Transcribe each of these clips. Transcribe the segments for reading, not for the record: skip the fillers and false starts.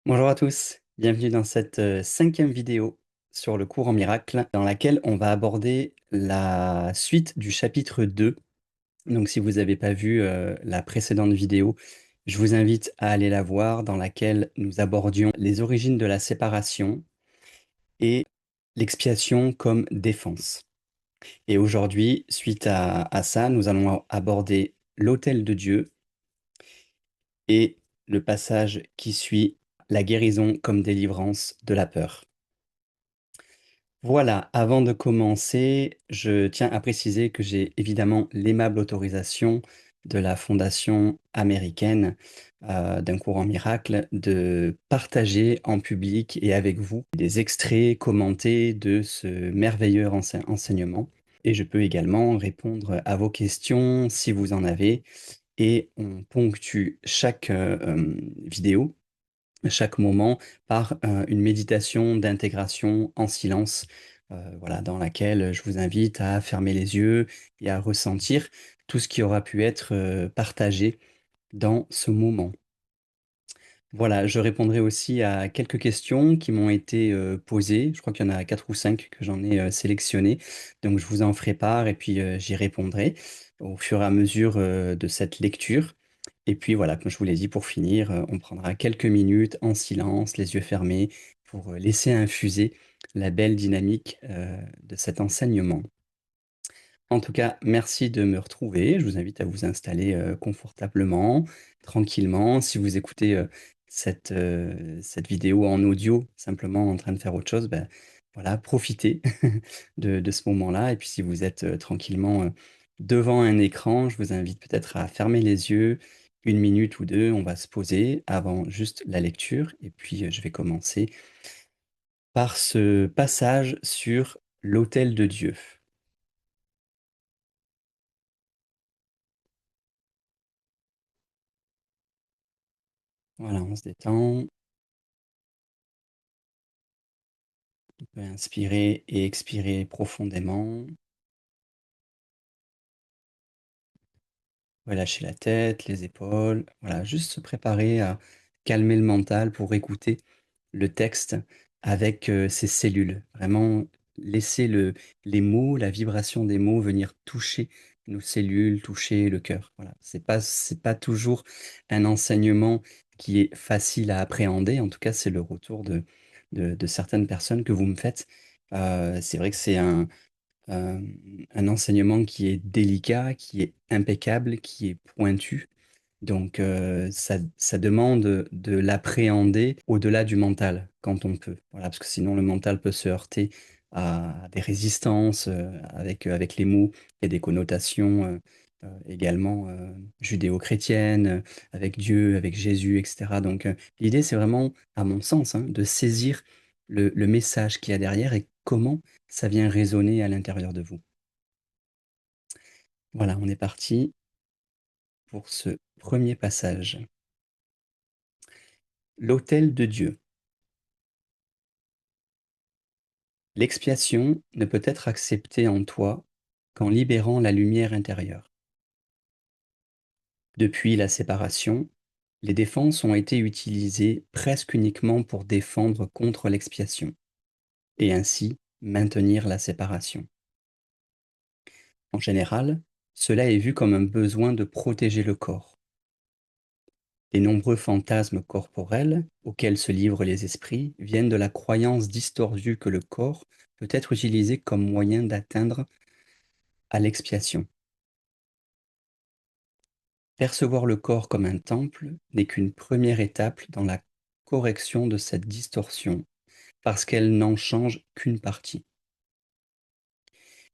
Bonjour à tous, bienvenue dans cette 5e vidéo sur le cours en miracle, dans laquelle on va aborder la suite du chapitre 2. Donc si vous n'avez pas vu la précédente vidéo, je vous invite à aller la voir, dans laquelle nous abordions les origines de la séparation et l'expiation comme défense. Et aujourd'hui, suite à ça, nous allons aborder l'autel de Dieu et le passage qui suit, la guérison comme délivrance de la peur. Voilà, avant de commencer, je tiens à préciser que j'ai évidemment l'aimable autorisation de la fondation américaine, d'un courant miracle, de partager en public et avec vous des extraits commentés de ce merveilleux enseignement. Et je peux également répondre à vos questions si vous en avez. Et on ponctue chaque vidéo, chaque moment, par une méditation d'intégration en silence, voilà, dans laquelle je vous invite à fermer les yeux et à ressentir tout ce qui aura pu être partagé dans ce moment. Voilà, je répondrai aussi à quelques questions qui m'ont été posées. Je crois qu'il y en a 4 ou 5 que j'en ai sélectionnées. Donc je vous en ferai part et puis j'y répondrai au fur et à mesure de cette lecture. Et puis voilà, comme je vous l'ai dit, pour finir, on prendra quelques minutes en silence, les yeux fermés, pour laisser infuser la belle dynamique de cet enseignement. En tout cas, merci de me retrouver. Je vous invite à vous installer confortablement, tranquillement. Si vous écoutez cette vidéo en audio, simplement en train de faire autre chose, ben, voilà, profitez de ce moment-là. Et puis si vous êtes tranquillement devant un écran, je vous invite peut-être à fermer les yeux 1 minute ou 2. On va se poser avant juste la lecture. Et puis je vais commencer par ce passage sur l'autel de Dieu. Voilà, on se détend. On peut inspirer et expirer profondément. Relâcher la tête, les épaules. Voilà, juste se préparer à calmer le mental pour écouter le texte avec ses cellules. Vraiment laisser les mots, la vibration des mots venir toucher nos cellules, toucher le cœur. Voilà, c'est pas toujours un enseignement qui est facile à appréhender. En tout cas, c'est le retour de certaines personnes que vous me faites. C'est vrai que c'est un enseignement qui est délicat, qui est impeccable, qui est pointu. Donc, ça demande de l'appréhender au-delà du mental, quand on peut. Voilà, parce que sinon le mental peut se heurter à des résistances, avec les mots et des connotations, également, judéo-chrétiennes, avec Dieu, avec Jésus et cetera. Donc, l'idée, c'est vraiment, à mon sens, hein, de saisir le message qu'il y a derrière et comment ça vient résonner à l'intérieur de vous. Voilà, on est parti pour ce premier passage. L'autel de Dieu. L'expiation ne peut être acceptée en toi qu'en libérant la lumière intérieure. Depuis la séparation, les défenses ont été utilisées presque uniquement pour défendre contre l'expiation, et ainsi maintenir la séparation. En général, cela est vu comme un besoin de protéger le corps. Les nombreux fantasmes corporels auxquels se livrent les esprits viennent de la croyance distordue que le corps peut être utilisé comme moyen d'atteindre à l'expiation. Percevoir le corps comme un temple n'est qu'une première étape dans la correction de cette distorsion, parce qu'elle n'en change qu'une partie.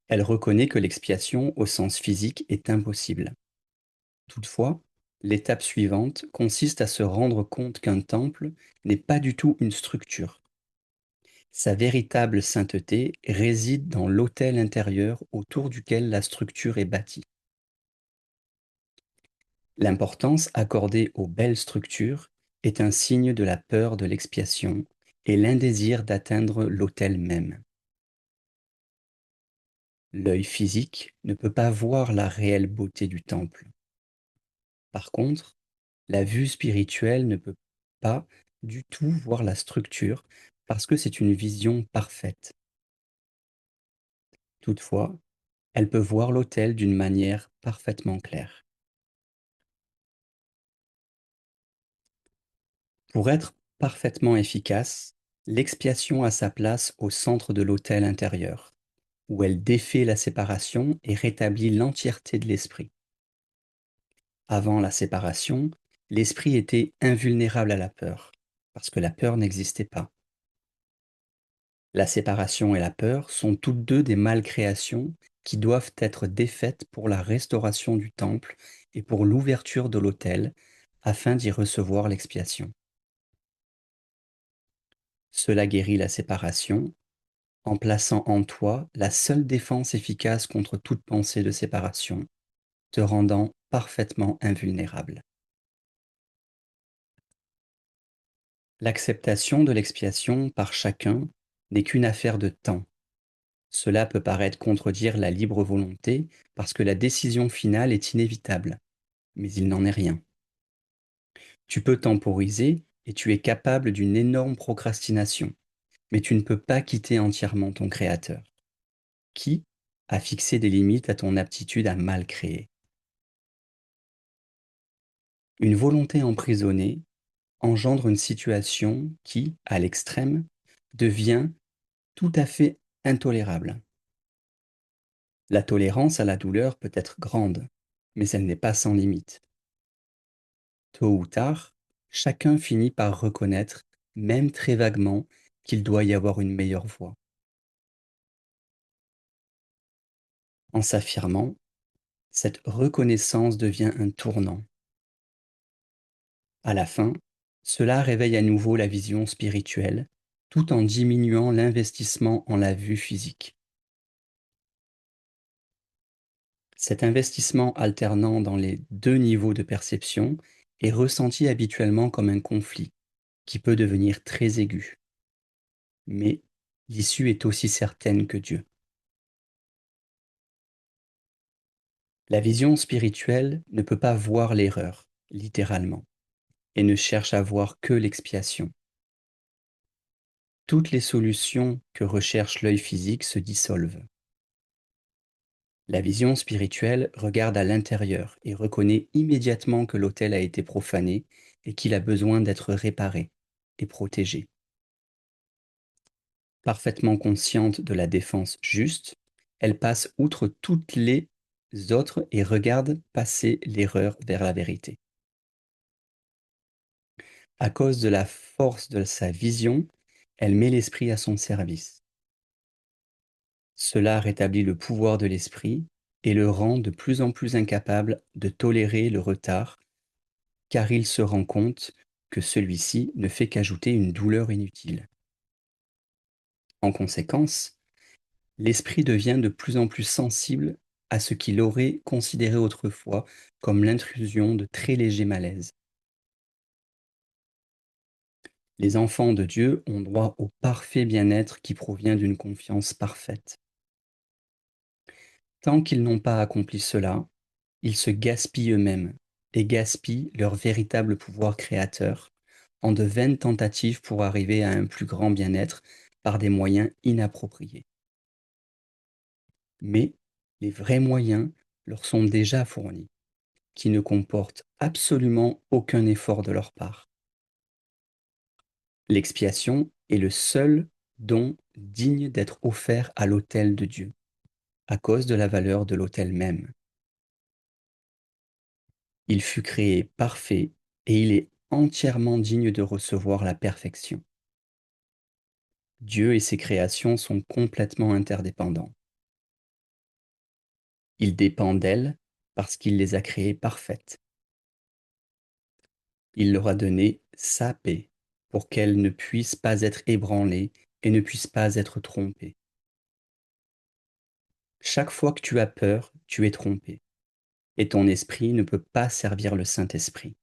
Elle reconnaît que l'expiation au sens physique est impossible. Toutefois, l'étape suivante consiste à se rendre compte qu'un temple n'est pas du tout une structure. Sa véritable sainteté réside dans l'autel intérieur autour duquel la structure est bâtie. L'importance accordée aux belles structures est un signe de la peur de l'expiation et l'indésir d'atteindre l'autel même. L'œil physique ne peut pas voir la réelle beauté du temple. Par contre, la vue spirituelle ne peut pas du tout voir la structure parce que c'est une vision parfaite. Toutefois, elle peut voir l'autel d'une manière parfaitement claire. Pour être parfaitement efficace, l'expiation a sa place au centre de l'autel intérieur, où elle défait la séparation et rétablit l'entièreté de l'esprit. Avant la séparation, l'esprit était invulnérable à la peur, parce que la peur n'existait pas. La séparation et la peur sont toutes deux des malcréations qui doivent être défaites pour la restauration du temple et pour l'ouverture de l'autel, afin d'y recevoir l'expiation. Cela guérit la séparation en plaçant en toi la seule défense efficace contre toute pensée de séparation, te rendant parfaitement invulnérable. L'acceptation de l'expiation par chacun n'est qu'une affaire de temps. Cela peut paraître contredire la libre volonté parce que la décision finale est inévitable, mais il n'en est rien. Tu peux temporiser et tu es capable d'une énorme procrastination, mais tu ne peux pas quitter entièrement ton Créateur, qui a fixé des limites à ton aptitude à mal créer. Une volonté emprisonnée engendre une situation qui, à l'extrême, devient tout à fait intolérable. La tolérance à la douleur peut être grande, mais elle n'est pas sans limite. Tôt ou tard, chacun finit par reconnaître, même très vaguement, qu'il doit y avoir une meilleure voie. En s'affirmant, cette reconnaissance devient un tournant. À la fin, cela réveille à nouveau la vision spirituelle, tout en diminuant l'investissement en la vue physique. Cet investissement alternant dans les deux niveaux de perception est ressenti habituellement comme un conflit, qui peut devenir très aigu. Mais l'issue est aussi certaine que Dieu. La vision spirituelle ne peut pas voir l'erreur, littéralement, et ne cherche à voir que l'expiation. Toutes les solutions que recherche l'œil physique se dissolvent. La vision spirituelle regarde à l'intérieur et reconnaît immédiatement que l'autel a été profané et qu'il a besoin d'être réparé et protégé. Parfaitement consciente de la défense juste, elle passe outre toutes les autres et regarde passer l'erreur vers la vérité. À cause de la force de sa vision, elle met l'esprit à son service. Cela rétablit le pouvoir de l'esprit et le rend de plus en plus incapable de tolérer le retard, car il se rend compte que celui-ci ne fait qu'ajouter une douleur inutile. En conséquence, l'esprit devient de plus en plus sensible à ce qu'il aurait considéré autrefois comme l'intrusion de très légers malaises. Les enfants de Dieu ont droit au parfait bien-être qui provient d'une confiance parfaite. Tant qu'ils n'ont pas accompli cela, ils se gaspillent eux-mêmes et gaspillent leur véritable pouvoir créateur en de vaines tentatives pour arriver à un plus grand bien-être par des moyens inappropriés. Mais les vrais moyens leur sont déjà fournis, qui ne comportent absolument aucun effort de leur part. L'expiation est le seul don digne d'être offert à l'autel de Dieu, à cause de la valeur de l'autel même. Il fut créé parfait et il est entièrement digne de recevoir la perfection. Dieu et ses créations sont complètement interdépendants. Il dépend d'elles parce qu'il les a créées parfaites. Il leur a donné sa paix pour qu'elles ne puissent pas être ébranlées et ne puissent pas être trompées. Chaque fois que tu as peur, tu es trompé, et ton esprit ne peut pas servir le Saint-Esprit.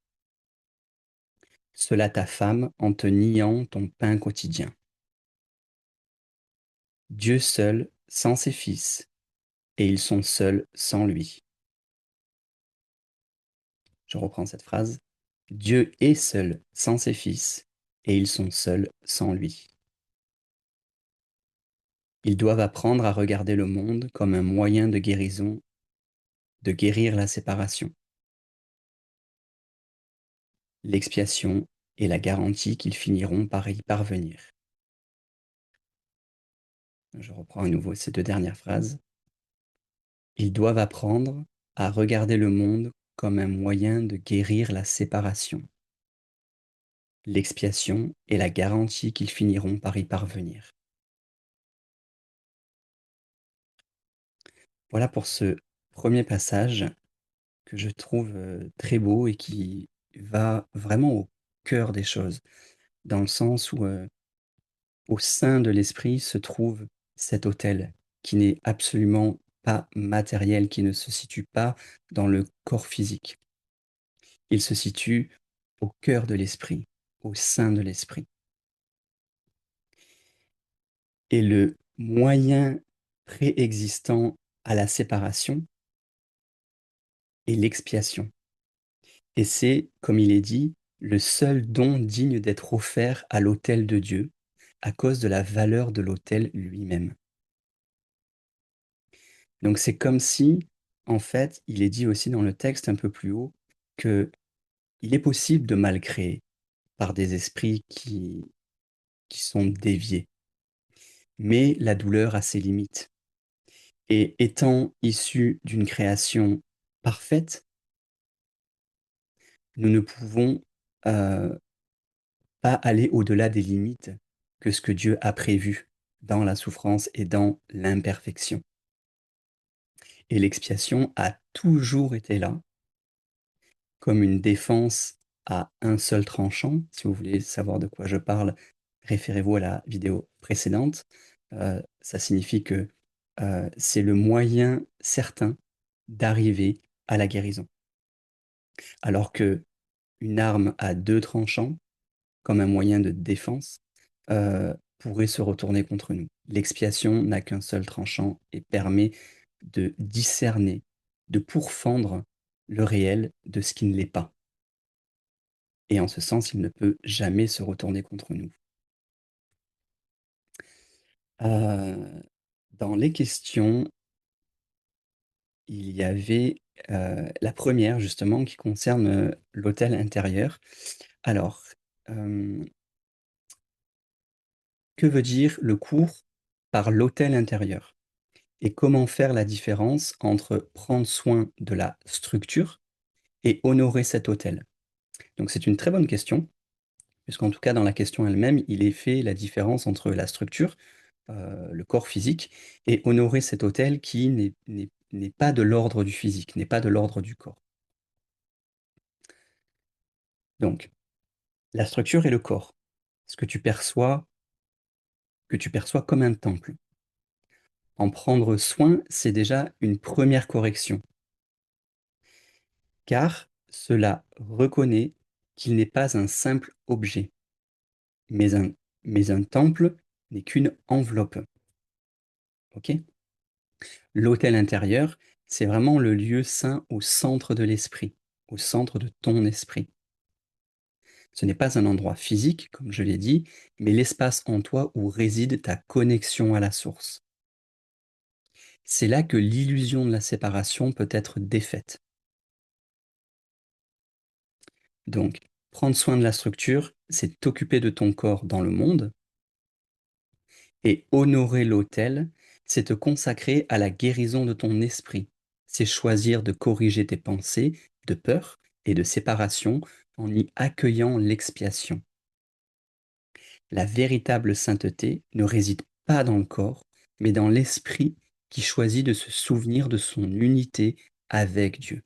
Cela t'affame en te niant ton pain quotidien. Dieu seul, sans ses fils, et ils sont seuls sans lui. Je reprends cette phrase. Dieu est seul sans ses fils, et ils sont seuls sans lui. Ils doivent apprendre à regarder le monde comme un moyen de guérison, de guérir la séparation. L'expiation est la garantie qu'ils finiront par y parvenir. Je reprends à nouveau ces deux dernières phrases. Ils doivent apprendre à regarder le monde comme un moyen de guérir la séparation. L'expiation est la garantie qu'ils finiront par y parvenir. Voilà pour ce premier passage que je trouve très beau et qui va vraiment au cœur des choses, dans le sens où au sein de l'esprit se trouve cet autel qui n'est absolument pas matériel, qui ne se situe pas dans le corps physique. Il se situe au cœur de l'esprit, au sein de l'esprit. Et le moyen préexistant à la séparation est l'expiation. Et c'est, comme il est dit, le seul don digne d'être offert à l'autel de Dieu, à cause de la valeur de l'autel lui-même. Donc c'est comme si, en fait, il est dit aussi dans le texte un peu plus haut, que il est possible de mal créer par des esprits qui sont déviés. Mais la douleur a ses limites. Et étant issu d'une création parfaite, nous ne pouvons pas aller au-delà des limites que ce que Dieu a prévu dans la souffrance et dans l'imperfection. Et l'expiation a toujours été là, comme une défense à un seul tranchant. Si vous voulez savoir de quoi je parle, référez-vous à la vidéo précédente. Ça signifie que c'est le moyen certain d'arriver à la guérison. Alors que une arme à deux tranchants, comme un moyen de défense, pourrait se retourner contre nous. L'expiation n'a qu'un seul tranchant et permet de discerner, de pourfendre le réel de ce qui ne l'est pas. Et en ce sens, il ne peut jamais se retourner contre nous. Dans les questions, il y avait la première justement qui concerne l'autel intérieur. Alors, que veut dire le cours par l'autel intérieur? Et comment faire la différence entre prendre soin de la structure et honorer cet autel? Donc c'est une très bonne question, puisqu'en tout cas dans la question elle-même, il est fait la différence entre la structure, le corps physique, et honorer cet autel qui n'est pas de l'ordre du physique, n'est pas de l'ordre du corps. Donc, la structure et le corps, ce que tu perçois comme un temple. En prendre soin, c'est déjà une première correction, car cela reconnaît qu'il n'est pas un simple objet, mais un temple n'est qu'une enveloppe. Ok? L'autel intérieur, c'est vraiment le lieu saint au centre de l'esprit, au centre de ton esprit. Ce n'est pas un endroit physique, comme je l'ai dit, mais l'espace en toi où réside ta connexion à la source. C'est là que l'illusion de la séparation peut être défaite. Donc, prendre soin de la structure, c'est t'occuper de ton corps dans le monde, et honorer l'autel, c'est te consacrer à la guérison de ton esprit. C'est choisir de corriger tes pensées de peur et de séparation en y accueillant l'expiation. La véritable sainteté ne réside pas dans le corps, mais dans l'esprit qui choisit de se souvenir de son unité avec Dieu.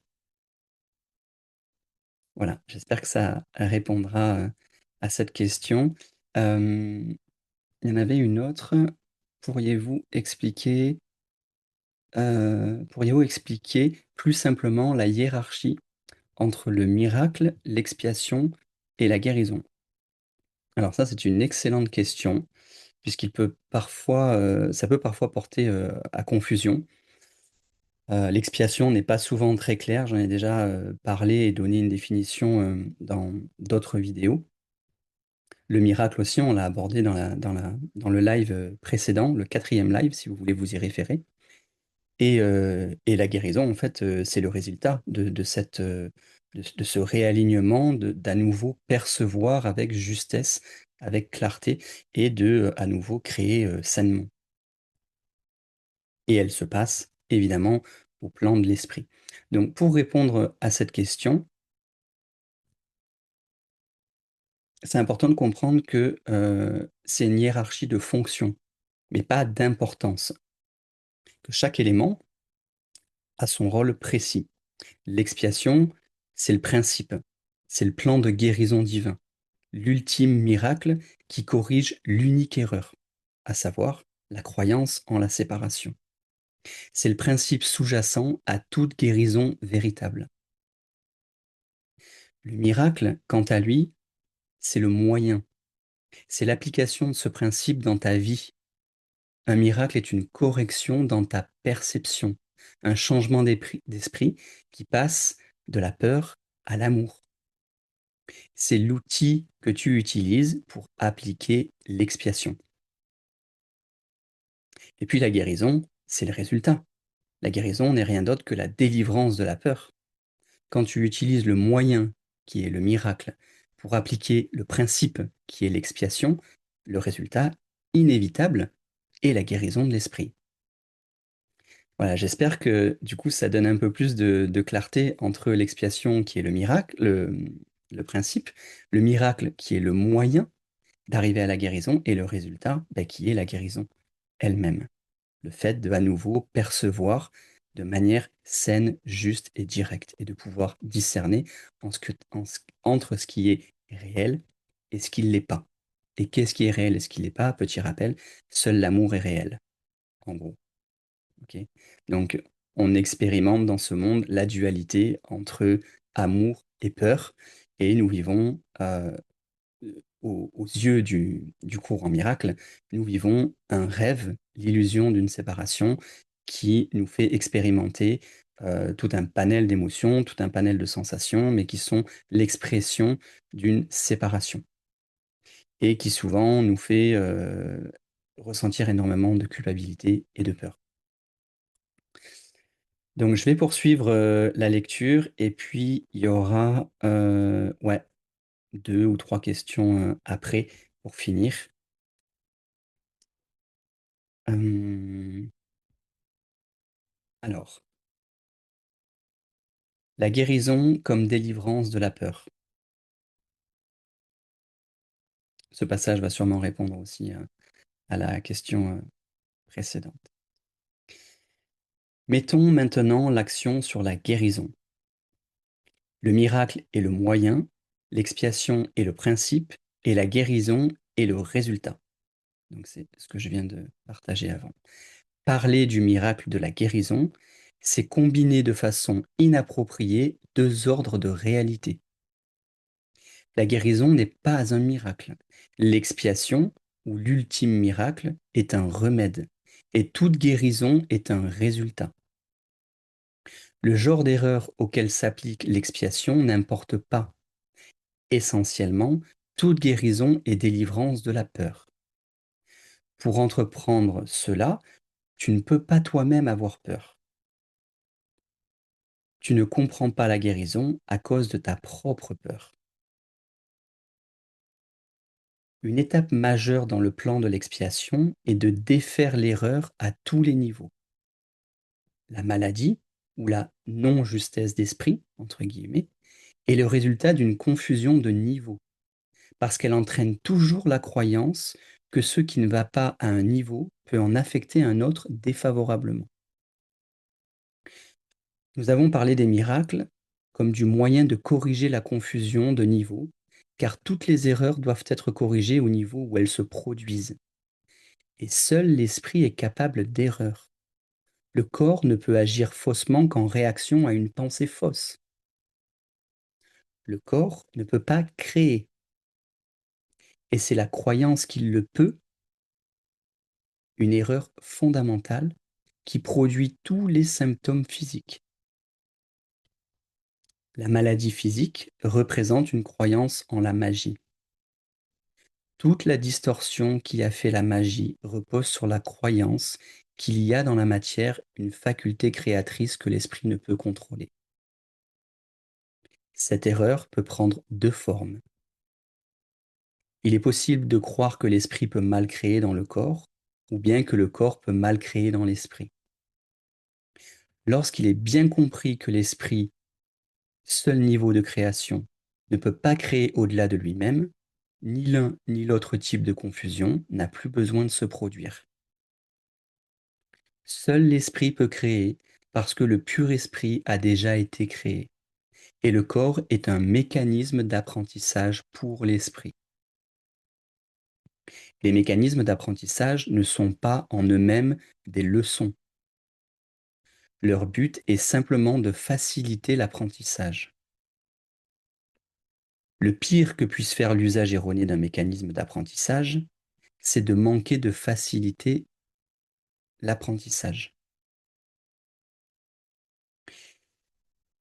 Voilà, j'espère que ça répondra à cette question. Il y en avait une autre. Pourriez-vous expliquer, pourriez-vous expliquer plus simplement la hiérarchie entre le miracle, l'expiation et la guérison? Alors ça, c'est une excellente question, puisqu'il peut parfois, ça peut parfois porter à confusion. L'expiation n'est pas souvent très claire, j'en ai déjà, parlé et donné une définition, dans d'autres vidéos. Le miracle aussi, on l'a abordé dans le live, précédent, le quatrième live, si vous voulez vous y référer. Et la guérison, en fait, c'est le résultat de cette, de ce réalignement, d'à nouveau percevoir avec justesse, avec clarté et à nouveau créer, sainement. Et elle se passe évidemment au plan de l'esprit. Donc pour répondre à cette question, c'est important de comprendre que, c'est une hiérarchie de fonctions, mais pas d'importance. Que chaque élément a son rôle précis. L'expiation, c'est le principe, c'est le plan de guérison divin, l'ultime miracle qui corrige l'unique erreur, à savoir la croyance en la séparation. C'est le principe sous-jacent à toute guérison véritable. Le miracle, quant à lui, c'est le moyen, c'est l'application de ce principe dans ta vie. Un miracle est une correction dans ta perception, un changement d'esprit qui passe de la peur à l'amour. C'est l'outil que tu utilises pour appliquer l'expiation. Et puis la guérison, c'est le résultat. La guérison n'est rien d'autre que la délivrance de la peur. Quand tu utilises le moyen, qui est le miracle, pour appliquer le principe, qui est l'expiation, le résultat inévitable est la guérison de l'esprit. Voilà, j'espère que du coup ça donne un peu plus de clarté entre l'expiation qui est le miracle, le principe, le miracle qui est le moyen d'arriver à la guérison et le résultat, bah, qui est la guérison elle-même. Le fait de à nouveau percevoir de manière saine, juste et directe et de pouvoir discerner entre ce qui est réel et ce qui ne l'est pas. Et qu'est-ce qui est réel et ce qui ne l'est pas? Petit rappel, seul l'amour est réel, en gros. Ok. Donc, on expérimente dans ce monde la dualité entre amour et peur, et nous vivons, aux yeux du courant miracle, nous vivons un rêve, l'illusion d'une séparation qui nous fait expérimenter, tout un panel d'émotions, tout un panel de sensations, mais qui sont l'expression d'une séparation et qui souvent nous fait, ressentir énormément de culpabilité et de peur. Donc je vais poursuivre, la lecture et puis il y aura, ouais, 2 ou 3 questions, après pour finir. Hem, alors, la guérison comme délivrance de la peur. Ce passage va sûrement répondre aussi, à la question, précédente. Mettons maintenant l'accent sur la guérison. Le miracle est le moyen, l'expiation est le principe et la guérison est le résultat. Donc c'est ce que je viens de partager avant. Parler du miracle de la guérison, c'est combiner de façon inappropriée 2 ordres de réalité. La guérison n'est pas un miracle. L'expiation, ou l'ultime miracle, est un remède. Et toute guérison est un résultat. Le genre d'erreur auquel s'applique l'expiation n'importe pas. Essentiellement, toute guérison est délivrance de la peur. Pour entreprendre cela, tu ne peux pas toi-même avoir peur. Tu ne comprends pas la guérison à cause de ta propre peur. Une étape majeure dans le plan de l'expiation est de défaire l'erreur à tous les niveaux. La maladie, ou la non-justesse d'esprit, entre guillemets, est le résultat d'une confusion de niveaux, parce qu'elle entraîne toujours la croyance que ce qui ne va pas à un niveau peut en affecter un autre défavorablement. Nous avons parlé des miracles comme du moyen de corriger la confusion de niveaux, car toutes les erreurs doivent être corrigées au niveau où elles se produisent. Et seul l'esprit est capable d'erreur. Le corps ne peut agir faussement qu'en réaction à une pensée fausse. Le corps ne peut pas créer, et c'est la croyance qu'il le peut, une erreur fondamentale, qui produit tous les symptômes physiques. La maladie physique représente une croyance en la magie. Toute la distorsion qui a fait la magie repose sur la croyance qu'il y a dans la matière une faculté créatrice que l'esprit ne peut contrôler. Cette erreur peut prendre deux formes. Il est possible de croire que l'esprit peut mal créer dans le corps, ou bien que le corps peut mal créer dans l'esprit. Lorsqu'il est bien compris que l'esprit, seul niveau de création, ne peut pas créer au-delà de lui-même, ni l'un ni l'autre type de confusion n'a plus besoin de se produire. Seul l'esprit peut créer parce que le pur esprit a déjà été créé, et le corps est un mécanisme d'apprentissage pour l'esprit. Les mécanismes d'apprentissage ne sont pas en eux-mêmes des leçons. Leur but est simplement de faciliter l'apprentissage. Le pire que puisse faire l'usage erroné d'un mécanisme d'apprentissage, c'est de manquer de faciliter l'apprentissage.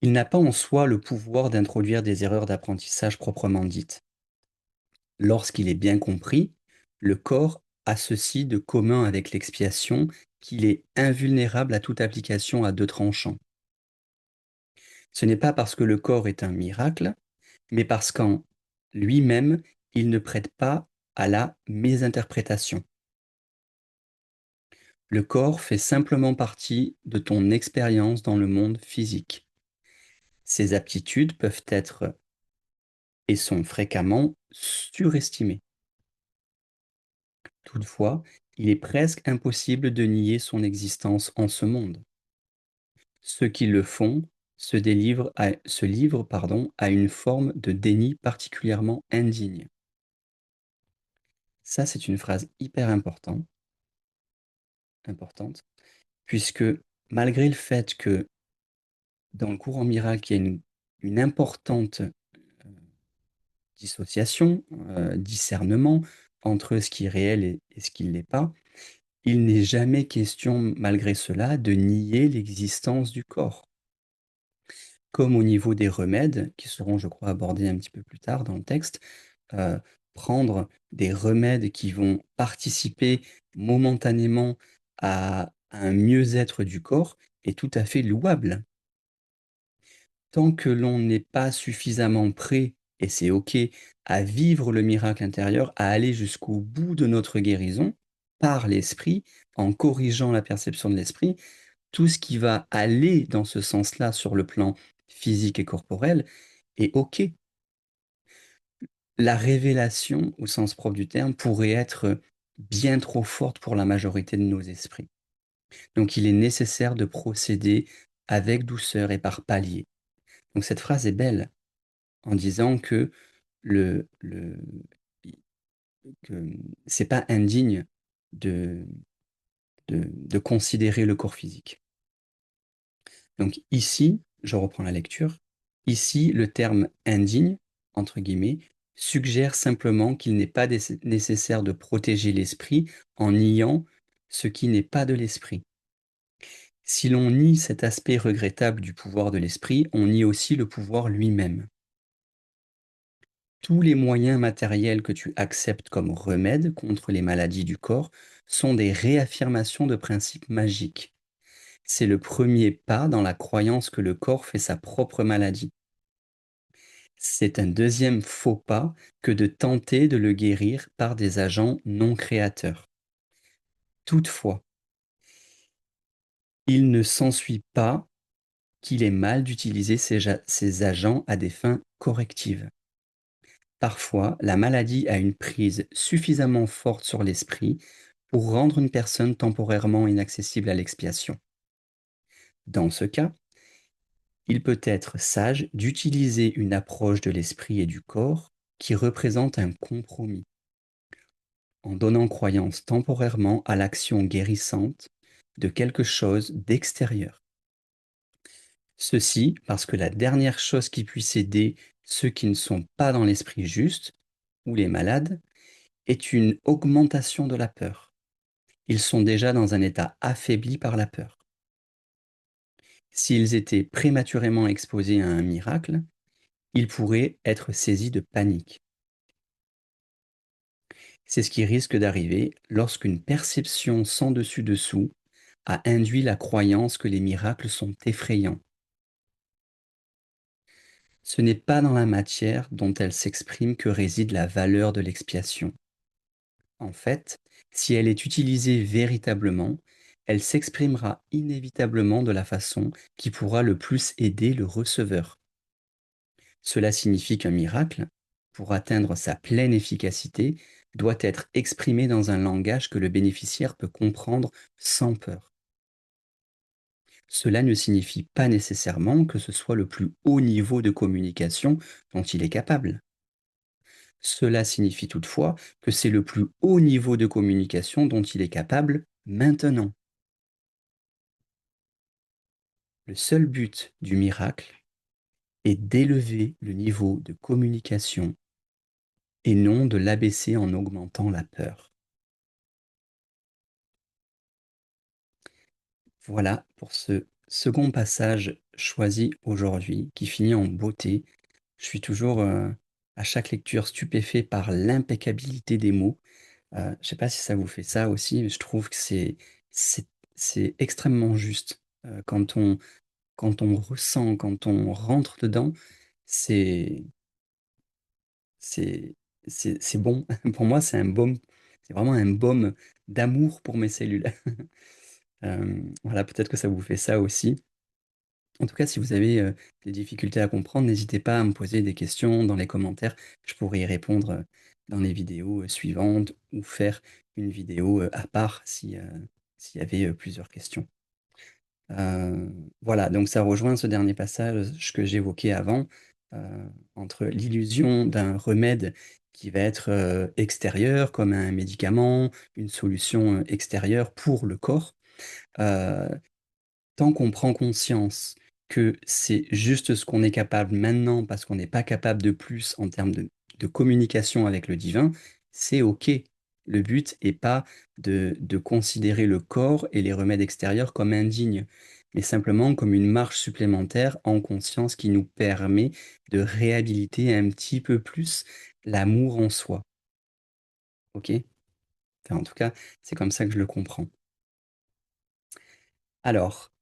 Il n'a pas en soi le pouvoir d'introduire des erreurs d'apprentissage proprement dites. Lorsqu'il est bien compris, le corps a ceci de commun avec l'expiation qu'il est invulnérable à toute application à deux tranchants. Ce n'est pas parce que le corps est un miracle, mais parce qu'en lui-même, il ne prête pas à la mésinterprétation. Le corps fait simplement partie de ton expérience dans le monde physique. Ses aptitudes peuvent être et sont fréquemment surestimées. Toutefois, il est presque impossible de nier son existence en ce monde. Ceux qui le font se livrent à une forme de déni particulièrement indigne. Ça, c'est une phrase hyper importante, puisque malgré le fait que dans le courant miracle, il y a une importante dissociation, discernement entre ce qui est réel et ce qui ne l'est pas, il n'est jamais question, malgré cela, de nier l'existence du corps. Comme au niveau des remèdes, qui seront, je crois, abordés un petit peu plus tard dans le texte, heu, prendre des remèdes qui vont participer momentanément à un mieux-être du corps est tout à fait louable. Tant que l'on n'est pas suffisamment prêt, et c'est OK, à vivre le miracle intérieur, à aller jusqu'au bout de notre guérison, par l'esprit, en corrigeant la perception de l'esprit, tout ce qui va aller dans ce sens-là sur le plan physique et corporel est OK. La révélation, au sens propre du terme, pourrait être bien trop forte pour la majorité de nos esprits. Donc il est nécessaire de procéder avec douceur et par paliers. Donc cette phrase est belle en disant que le que c'est pas indigne de de considérer le corps physique. Donc ici, je reprends la lecture, ici le terme «indigne» entre guillemets, suggère simplement qu'il n'est pas nécessaire de protéger l'esprit en niant ce qui n'est pas de l'esprit. Si l'on nie cet aspect regrettable du pouvoir de l'esprit, on nie aussi le pouvoir lui-même. Tous les moyens matériels que tu acceptes comme remède contre les maladies du corps sont des réaffirmations de principes magiques. C'est le premier pas dans la croyance que le corps fait sa propre maladie. C'est un deuxième faux pas que de tenter de le guérir par des agents non créateurs. Toutefois, il ne s'ensuit pas qu'il est mal d'utiliser ces agents à des fins correctives. Parfois, la maladie a une prise suffisamment forte sur l'esprit pour rendre une personne temporairement inaccessible à l'expiation. Dans ce cas, il peut être sage d'utiliser une approche de l'esprit et du corps qui représente un compromis, en donnant croyance temporairement à l'action guérissante de quelque chose d'extérieur. Ceci parce que la dernière chose qui puisse aider ceux qui ne sont pas dans l'esprit juste, ou les malades, est une augmentation de la peur. Ils sont déjà dans un état affaibli par la peur. S'ils étaient prématurément exposés à un miracle, ils pourraient être saisis de panique. C'est ce qui risque d'arriver lorsqu'une perception sans dessus-dessous a induit la croyance que les miracles sont effrayants. Ce n'est pas dans la matière dont elle s'exprime que réside la valeur de l'expiation. En fait, si elle est utilisée véritablement, elle s'exprimera inévitablement de la façon qui pourra le plus aider le receveur. Cela signifie qu'un miracle, pour atteindre sa pleine efficacité, doit être exprimé dans un langage que le bénéficiaire peut comprendre sans peur. Cela ne signifie pas nécessairement que ce soit le plus haut niveau de communication dont il est capable. Cela signifie toutefois que c'est le plus haut niveau de communication dont il est capable maintenant. Le seul but du miracle est d'élever le niveau de communication et non de l'abaisser en augmentant la peur. Voilà pour ce second passage choisi aujourd'hui qui finit en beauté. Je suis toujours, à chaque lecture stupéfait par l'impeccabilité des mots. Je ne sais pas si ça vous fait ça aussi, mais je trouve que c'est c'est extrêmement juste. Quand on ressent, quand on rentre dedans, c'est c'est c'est bon. Pour moi, c'est un baume, c'est vraiment un baume d'amour pour mes cellules. Voilà, peut-être que ça vous fait ça aussi. En tout cas, si vous avez, des difficultés à comprendre, n'hésitez pas à me poser des questions dans les commentaires. Je pourrai y répondre, dans les vidéos, suivantes ou faire une vidéo, à part si, s'il y avait, plusieurs questions. Voilà, donc ça rejoint ce dernier passage que j'évoquais avant, heu, entre l'illusion d'un remède qui va être, extérieur, comme un médicament, une solution, extérieure pour le corps. Heu, Tant qu'on prend conscience que c'est juste ce qu'on est capable maintenant parce qu'on n'est pas capable de plus en termes de communication avec le divin, c'est OK. Le but est pas de considérer le corps et les remèdes extérieurs comme indignes, mais simplement comme une marche supplémentaire en conscience qui nous permet de réhabiliter un petit peu plus l'amour en soi. OK? Enfin, en tout cas, c'est comme ça que je le comprends. Alors,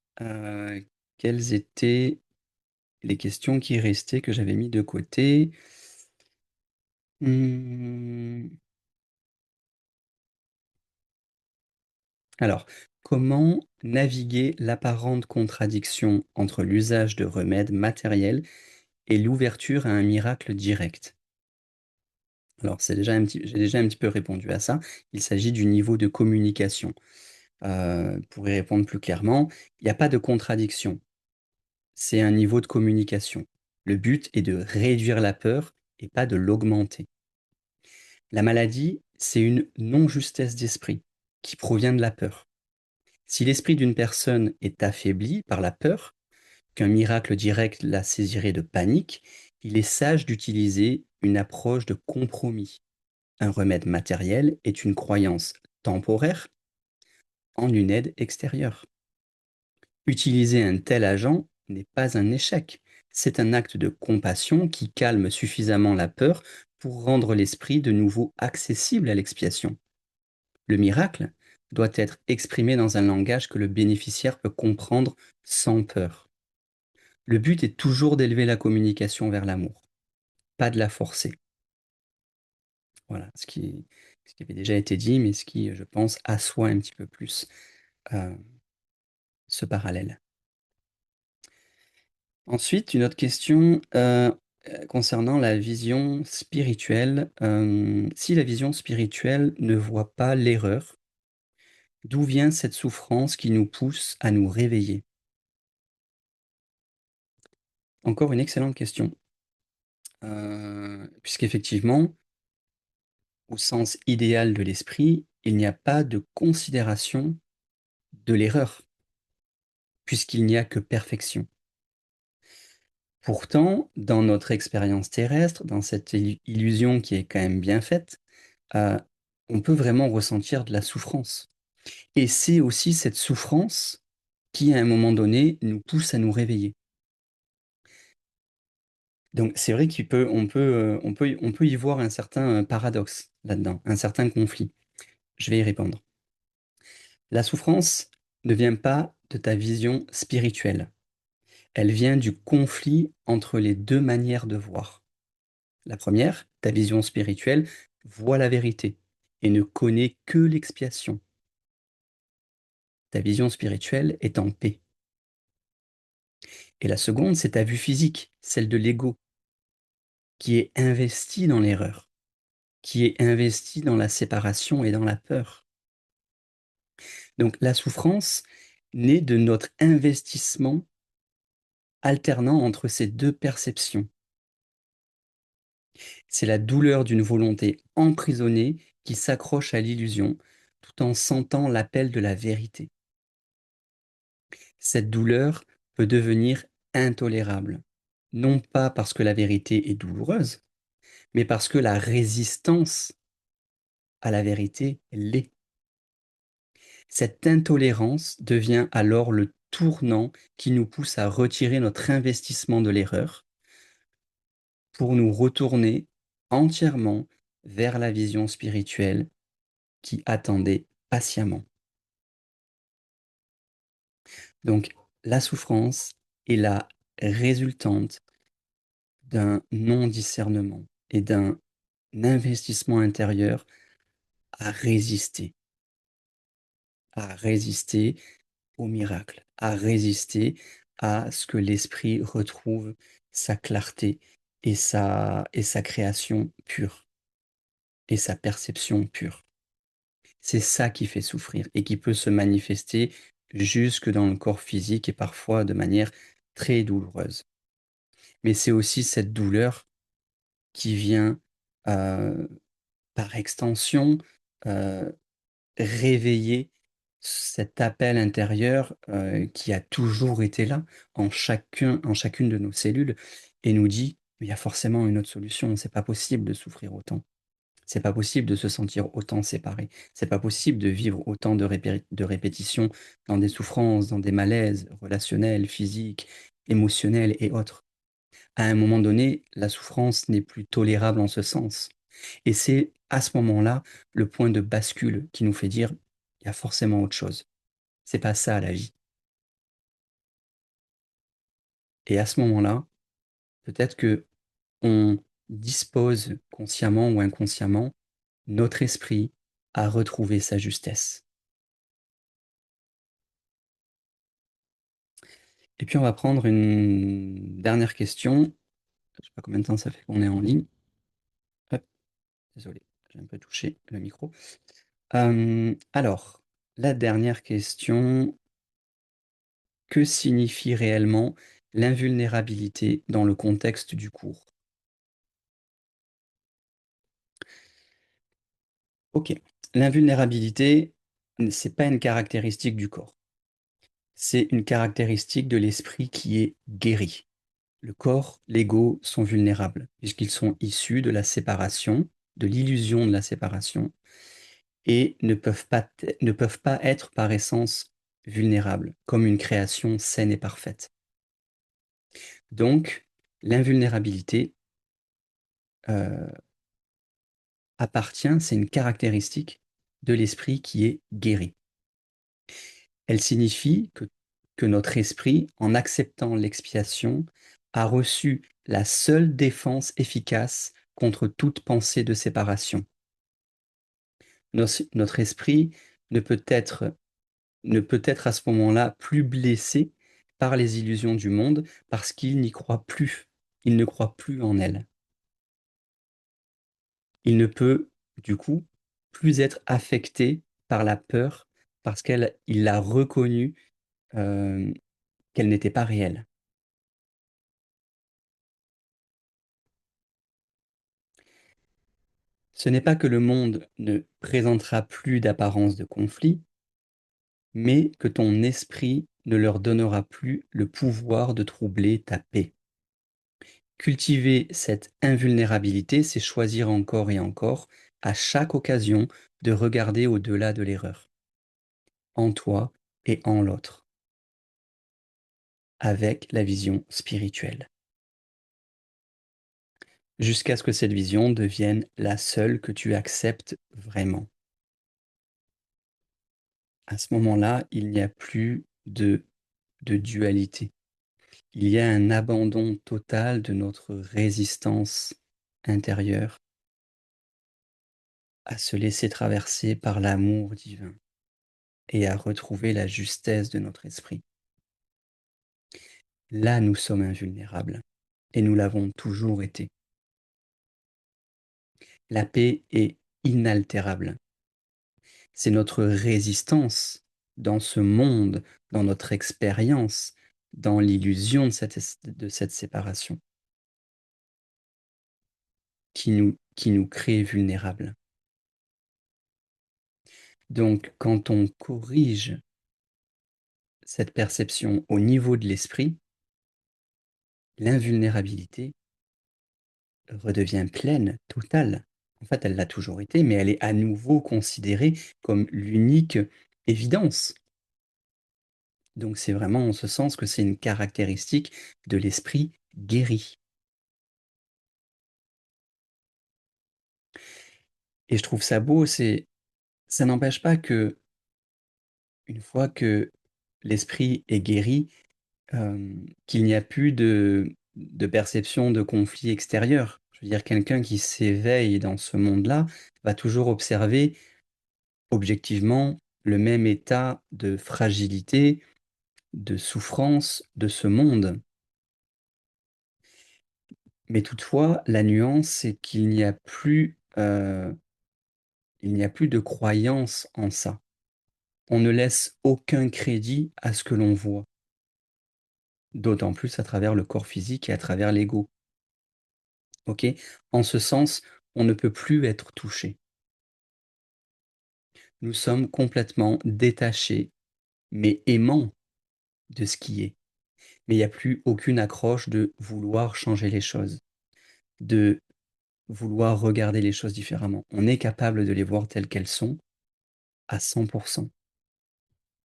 quelles étaient les questions qui restaient, que j'avais mis de côté? Mmh, alors, comment naviguer l'apparente contradiction entre l'usage de remèdes matériels et l'ouverture à un miracle direct? Alors, j'ai déjà un petit peu répondu à ça. Il s'agit du niveau de communication. Pour y répondre plus clairement, il n'y a pas de contradiction, c'est un niveau de communication. Le but est de réduire la peur et pas de l'augmenter. La maladie, c'est une non-justesse d'esprit qui provient de la peur. Si l'esprit d'une personne est affaibli par la peur, qu'un miracle direct la saisirait de panique, il est sage d'utiliser une approche de compromis. Un remède matériel est une croyance temporaire en une aide extérieure. Utiliser un tel agent n'est pas un échec, c'est un acte de compassion qui calme suffisamment la peur pour rendre l'esprit de nouveau accessible à l'expiation. Le miracle doit être exprimé dans un langage que le bénéficiaire peut comprendre sans peur. Le but est toujours d'élever la communication vers l'amour, pas de la forcer. Voilà, ce qui avait déjà été dit, mais ce qui, je pense, assoit un petit peu plus euh, ce parallèle. Ensuite, une autre question concernant la vision spirituelle. Si la vision spirituelle ne voit pas l'erreur, d'où vient cette souffrance qui nous pousse à nous réveiller? Encore une excellente question. Puisqu'effectivement, au sens idéal de l'esprit, il n'y a pas de considération de l'erreur, puisqu'il n'y a que perfection. Pourtant, dans notre expérience terrestre, dans cette illusion qui est quand même bien faite, heu, on peut vraiment ressentir de la souffrance et c'est aussi cette souffrance qui, à un moment donné, nous pousse à nous réveiller. Donc c'est vrai on peut y voir un certain, paradoxe là-dedans, un certain conflit. Je vais y répondre. La souffrance ne vient pas de ta vision spirituelle. Elle vient du conflit entre les 2 manières de voir. La première, ta vision spirituelle, voit la vérité et ne connaît que l'expiation. Ta vision spirituelle est en paix. Et la seconde, c'est ta vue physique, celle de l'ego, qui est investie dans l'erreur, qui est investie dans la séparation et dans la peur. Donc la souffrance naît de notre investissement alternant entre ces 2 perceptions. C'est la douleur d'une volonté emprisonnée qui s'accroche à l'illusion, tout en sentant l'appel de la vérité. Cette douleur peut devenir intolérable, non pas parce que la vérité est douloureuse, mais parce que la résistance à la vérité l'est. Cette intolérance devient alors le tournant qui nous pousse à retirer notre investissement de l'erreur pour nous retourner entièrement vers la vision spirituelle qui attendait patiemment. Donc, la souffrance est la résultante d'un non-discernement et d'un investissement intérieur à résister au miracle, à résister à ce que l'esprit retrouve sa clarté et sa création pure et sa perception pure. C'est ça qui fait souffrir et qui peut se manifester jusque dans le corps physique et parfois de manière très douloureuse. Mais c'est aussi cette douleur qui vient, heu, par extension, heu, réveiller cet appel intérieur, qui a toujours été là en chacune de nos cellules et nous dit: «Mais il y a forcément une autre solution, c'est pas possible de souffrir autant. C'est pas possible de se sentir autant séparé. C'est pas possible de vivre autant de répétitions dans des souffrances, dans des malaises relationnels, physiques, émotionnels et autres». À un moment donné, la souffrance n'est plus tolérable en ce sens. Et c'est à ce moment-là le point de bascule qui nous fait dire: «Il y a forcément autre chose. C'est pas ça la vie». Et à ce moment-là, peut-être que on dispose consciemment ou inconsciemment notre esprit à retrouver sa justesse. Et puis on va prendre une dernière question. Je sais pas combien de temps ça fait qu'on est en ligne. Hop, désolé, j'ai un peu touché le micro. Alors, la dernière question: que signifie réellement l'invulnérabilité dans le contexte du cours? OK. L'invulnérabilité, c'est pas une caractéristique du corps. C'est une caractéristique de l'esprit qui est guéri. Le corps, l'ego sont vulnérables puisqu'ils sont issus de la séparation, de l'illusion de la séparation et ne peuvent pas être par essence vulnérables, comme une création saine et parfaite. Donc l'invulnérabilité, heu, c'est une caractéristique de l'esprit qui est guéri. Elle signifie que notre esprit, en acceptant l'expiation, a reçu la seule défense efficace contre toute pensée de séparation. Notre esprit ne peut être ne peut être à ce moment-là plus blessé par les illusions du monde parce qu'il n'y croit plus. Il ne croit plus en elles. Il ne peut, du coup, plus être affecté par la peur parce il a reconnu, hem, qu'elle n'était pas réelle. Ce n'est pas que le monde ne présentera plus d'apparence de conflit, mais que ton esprit ne leur donnera plus le pouvoir de troubler ta paix. Cultiver cette invulnérabilité, c'est choisir encore et encore, à chaque occasion, de regarder au-delà de l'erreur, en toi et en l'autre. avec la vision spirituelle, jusqu'à ce que cette vision devienne la seule que tu acceptes vraiment. À ce moment-là, il n'y a plus de dualité. Il y a un abandon total de notre résistance intérieure à se laisser traverser par l'amour divin et à retrouver la justesse de notre esprit. Là, nous sommes invulnérables et nous l'avons toujours été. La paix est inaltérable. C'est notre résistance dans ce monde, dans notre expérience, dans l'illusion de cette séparation qui nous crée vulnérables. Donc, quand on corrige cette perception au niveau de l'esprit, l'invulnérabilité redevient pleine, totale. En fait, elle l'a toujours été, mais elle est à nouveau considérée comme l'unique évidence. Donc c'est vraiment en ce sens que c'est une caractéristique de l'esprit guéri. Et je trouve ça beau, ça n'empêche pas que une fois que l'esprit est guéri, qu'il n'y a plus de perception de conflit extérieur. Je veux dire, quelqu'un qui s'éveille dans ce monde-là va toujours observer objectivement le même état de fragilité, de souffrance de ce monde. Mais toutefois, la nuance, c'est qu'il n'y a plus, il n'y a plus de croyance en ça. On ne laisse aucun crédit à ce que l'on voit, d'autant plus à travers le corps physique et à travers l'ego. OK? En ce sens, on ne peut plus être touché. Nous sommes complètement détachés, mais aimants de ce qui est. Mais il n'y a plus aucune accroche de vouloir changer les choses, de vouloir regarder les choses différemment. On est capable de les voir telles qu'elles sont à 100%,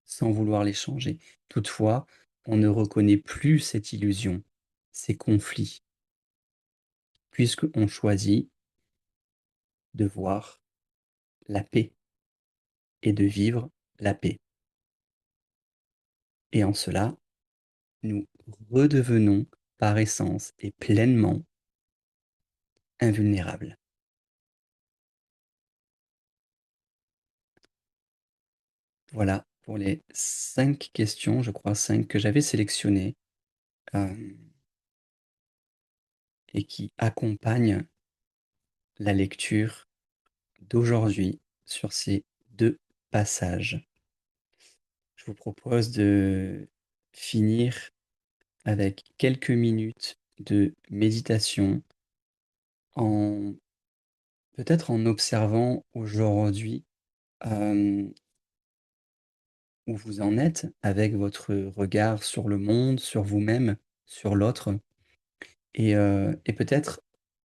sans vouloir les changer. Toutefois, on ne reconnaît plus cette illusion, ces conflits, puisqu'on choisit de voir la paix et de vivre la paix. Et en cela, nous redevenons par essence et pleinement invulnérables. Voilà pour les 5 questions, je crois 5 que j'avais sélectionnées, hem et qui accompagnent la lecture d'aujourd'hui sur ces 2 passages. Je vous propose de finir avec quelques minutes de méditation en peut-être en observant aujourd'hui, hem, où vous en êtes avec votre regard sur le monde, sur vous-même, sur l'autre et peut-être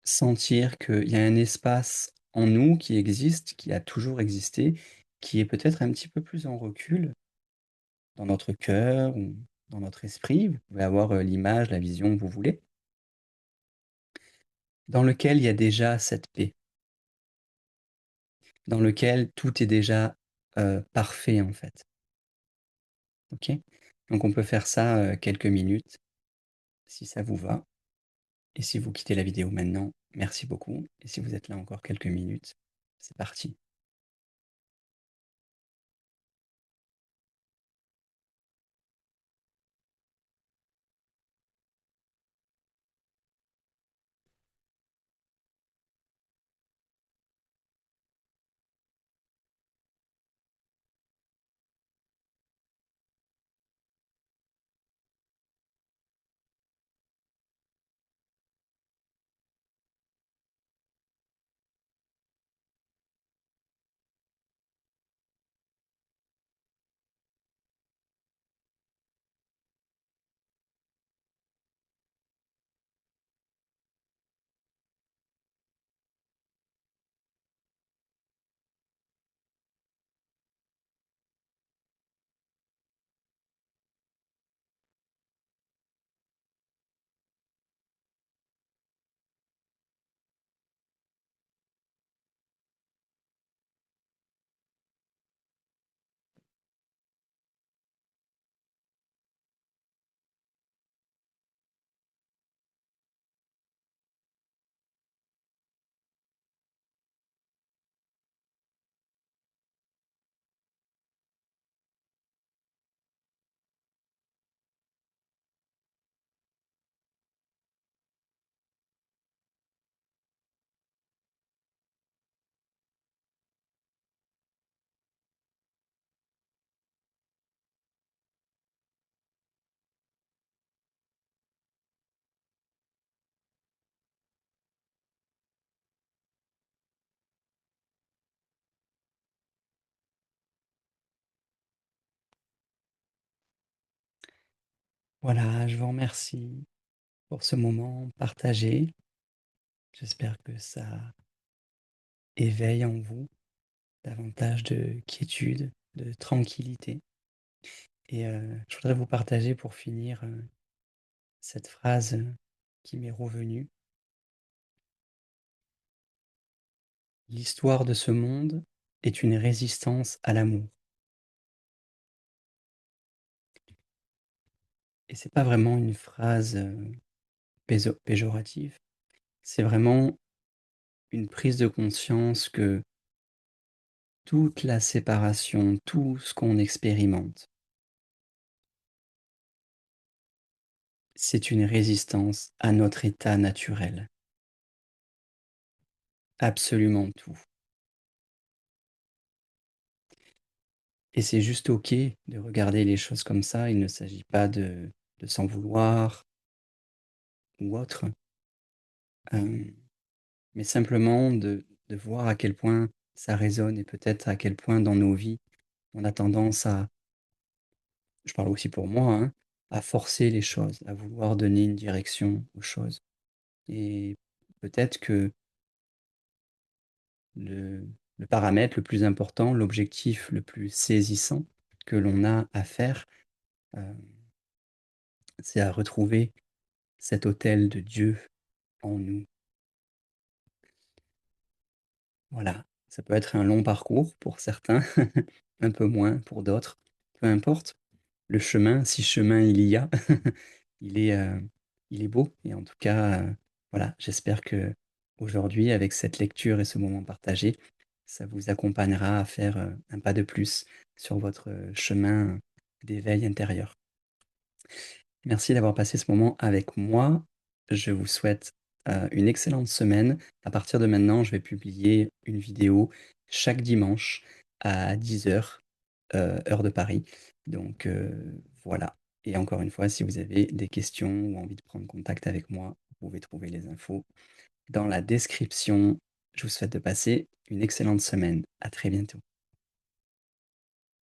sentir qu'il y a un espace en nous qui existe, qui a toujours existé, qui est peut-être un petit peu plus en recul dans notre cœur ou dans notre esprit. Vous pouvez avoir, l'image, la vision que vous voulez, dans lequel il y a déjà cette paix, dans lequel tout est déjà, parfait, en fait. OK? Donc on peut faire ça, quelques minutes, si ça vous va et si vous quittez la vidéo maintenant, merci beaucoup et si vous êtes là encore quelques minutes, c'est parti. Voilà, je vous remercie pour ce moment partagé. J'espère que ça éveille en vous davantage de quiétude, de tranquillité et je voudrais vous partager pour finir, cette phrase, qui m'est revenue: «L'histoire de ce monde est une résistance à l'amour» et c'est pas vraiment une phrase, péjorative. C'est vraiment une prise de conscience que toute la séparation, tout ce qu'on expérimente, c'est une résistance à notre état naturel. Absolument tout. Et c'est juste OK de regarder les choses comme ça. Il ne s'agit pas de s'en vouloir ou autre, hem, mais simplement de voir à quel point ça résonne et peut-être à quel point dans nos vies, on a tendance à, je parle aussi pour moi, hein, à forcer les choses, à vouloir donner une direction aux choses et peut-être que le le paramètre le plus important, l'objectif le plus saisissant que l'on a à faire, heu, c'est à retrouver cet autel de Dieu en nous. Voilà, ça peut être un long parcours pour certains, un peu moins pour d'autres, peu importe. Le chemin, si chemin il y a, il est, il est beau et en tout cas, voilà, j'espère que aujourd'hui, avec cette lecture et ce moment partagé, ça vous accompagnera à faire, un pas de plus sur votre, chemin d'éveil intérieur. Merci d'avoir passé ce moment avec moi. Je vous souhaite, une excellente semaine. À partir de maintenant, je vais publier une vidéo chaque dimanche à 10:00, heure de Paris. Donc, voilà et encore une fois, si vous avez des questions ou envie de prendre contact avec moi, vous pouvez trouver les infos dans la description. Je vous souhaite de passer une excellente semaine. À très bientôt.